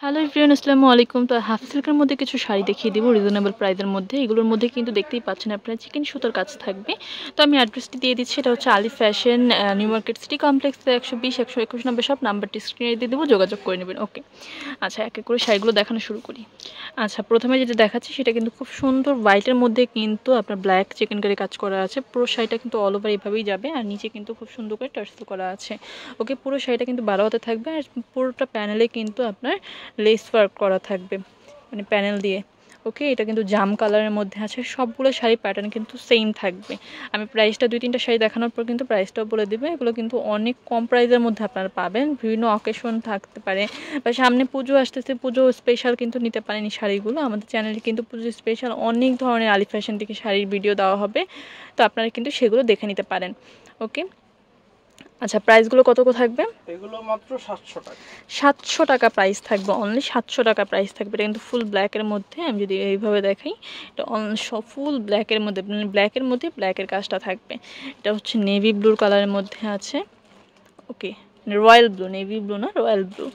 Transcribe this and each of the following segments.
Hello everyone, আসসালামু আলাইকুম। তো হাফ সিল্কের মধ্যে কিছু শাড়ি দেখিয়ে দিব রিজনেবল প্রাইসের মধ্যে। এগুলোর মধ্যে কিন্তু দেখতেই পাচ্ছেন আপনারা চিকেন সুতোর কাজ থাকবে। তো আমি অ্যাড্রেসটি দিয়ে দিচ্ছি, এটা হচ্ছে Ali fashion, new market city complex 120-121 number shop. নাম্বারটি স্ক্রিনে দিয়ে দেবো, যোগাযোগ করে নেবেন। ওকে, আচ্ছা এক এক করে শাড়িগুলো দেখানো শুরু করি। আচ্ছা প্রথমে যেটা দেখাচ্ছি সেটা কিন্তু খুব সুন্দর হোয়াইটের মধ্যে কিন্তু আপনার ব্ল্যাক চিকেন কারি কাজ করা আছে। পুরো শাড়িটা কিন্তু অল ওভার এভাবেই যাবে, আর নিচে কিন্তু খুব সুন্দর করে টার্সেল করা আছে। ওকে, পুরো শাড়িটা কিন্তু 12 হাতে থাকবে, আর পুরোটা প্যানেলে কিন্তু আপনার লেস ওয়ার্ক করা থাকবে, মানে প্যানেল দিয়ে। ওকে, এটা কিন্তু জাম কালারের মধ্যে আছে। সবগুলো শাড়ি প্যাটার্ন কিন্তু সেম থাকবে। আমি প্রাইসটা 2-3টা শাড়ি দেখানোর পর কিন্তু প্রাইসটাও বলে দেবে। এগুলো কিন্তু অনেক কম প্রাইসের মধ্যে আপনারা পাবেন। বিভিন্ন অকেশন থাকতে পারে বা সামনে পুজো আসতেছে, পুজো স্পেশাল কিন্তু নিতে পারেন এই শাড়িগুলো। আমাদের চ্যানেলে কিন্তু পুজো স্পেশাল অনেক ধরনের আলি ফ্যাশন থেকে শাড়ির ভিডিও দেওয়া হবে, তো আপনারা কিন্তু সেগুলো দেখে নিতে পারেন। ওকে, আচ্ছা প্রাইসগুলো কত থাকবে? এগুলো মাত্র 700 টাকা। 700 টাকা প্রাইস থাকবে, অনলি 700 টাকা প্রাইস থাকবে। এটা কিন্তু ফুল ব্ল্যাকের মধ্যে, আমি যদি এইভাবে দেখাই, এটা ফুল ব্ল্যাকের মধ্যে, মানে ব্ল্যাকের মধ্যে ব্ল্যাকের কাজটা থাকবে। এটা হচ্ছে নেভি ব্লুর কালারের মধ্যে আছে। ওকে, রয়্যাল ব্লু, নেভি ব্লু না, রয়্যাল ব্লু।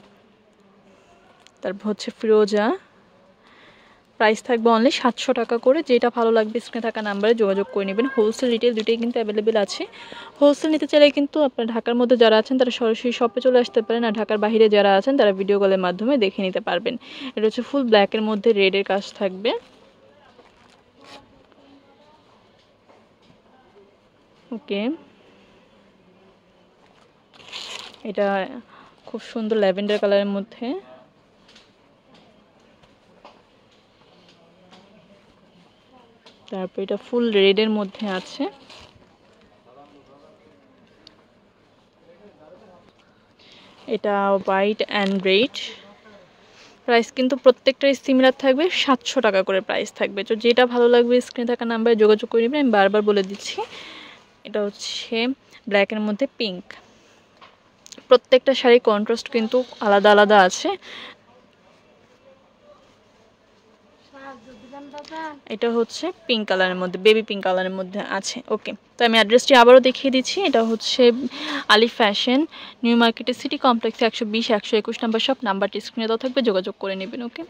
তারপর হচ্ছে ফিরোজা। প্রাইস থাকবে অনলি 700 টাকা করে। যেটা ভালো লাগবে স্ক্রিনে থাকা নাম্বারে যোগাযোগ করে নেবেন। হোলসেল রিটেল দুটোই কিন্তু অ্যাভেলেবেল আছে। হোলসেল নিতে চাইলে কিন্তু আপনার ঢাকার মধ্যে যারা আছেন তারা সরাসরি শপে চলে আসতে পারেন, আর ঢাকার বাইরে যারা আছেন তারা ভিডিও কলের মাধ্যমে দেখে নিতে পারবেন। এটা হচ্ছে ফুল ব্ল্যাকের মধ্যে রেডের কাজ থাকবে। ওকে, এটা খুব সুন্দর ল্যাভেন্ডার কালারের মধ্যে। তারপর এটা ফুল রেডের মধ্যে আছে। এটা হোয়াইট অ্যান্ড রেড। প্রাইস কিন্তু প্রত্যেকটাই সিমিলার থাকবে, 700 টাকা করে প্রাইস থাকবে। তো যেটা ভালো লাগবে স্ক্রিনে থাকা নাম্বারে যোগাযোগ করে নেবেন। আমি বারবার বলে দিচ্ছি, এটা হচ্ছে ব্ল্যাকের মধ্যে পিঙ্ক। প্রত্যেকটা শাড়ির কন্ট্রাস্ট কিন্তু আলাদা আলাদা আছে। এটা হচ্ছে পিঙ্ক কালারের মধ্যে, বেবি পিঙ্ক কালারের মধ্যে আছে। ওকে, তো আমি অ্যাড্রেসটি আবারও দেখিয়ে দিচ্ছি। এটা হচ্ছে আলি ফ্যাশন, নিউ মার্কেটের সিটি কমপ্লেক্স 120-121 নম্বর শপ। নাম্বারটি স্ক্রিনে দেওয়া থাকবে, যোগাযোগ করে নেবেন। ওকে।